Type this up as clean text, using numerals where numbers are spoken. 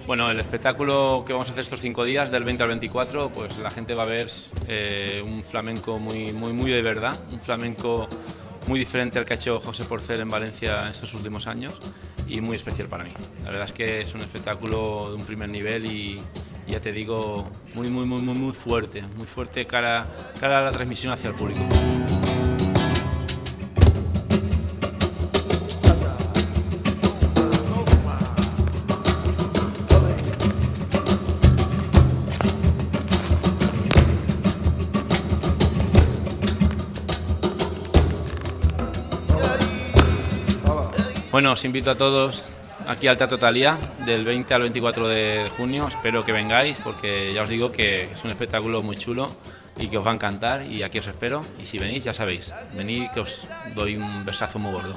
Bueno, el espectáculo que vamos a hacer estos 5 días, del 20 al 24, pues la gente va a ver un flamenco muy de verdad, un flamenco muy diferente al que ha hecho José Porcel en Valencia en estos últimos años y muy especial para mí. La verdad es que es un espectáculo de un primer nivel y ya te digo, muy fuerte cara a la transmisión hacia el público. Bueno, os invito a todos aquí al Teatro Thalía del 20 al 24 de junio. Espero que vengáis porque ya os digo que es un espectáculo muy chulo y que os va a encantar y aquí os espero. Y si venís, ya sabéis, venid que os doy un versazo muy gordo.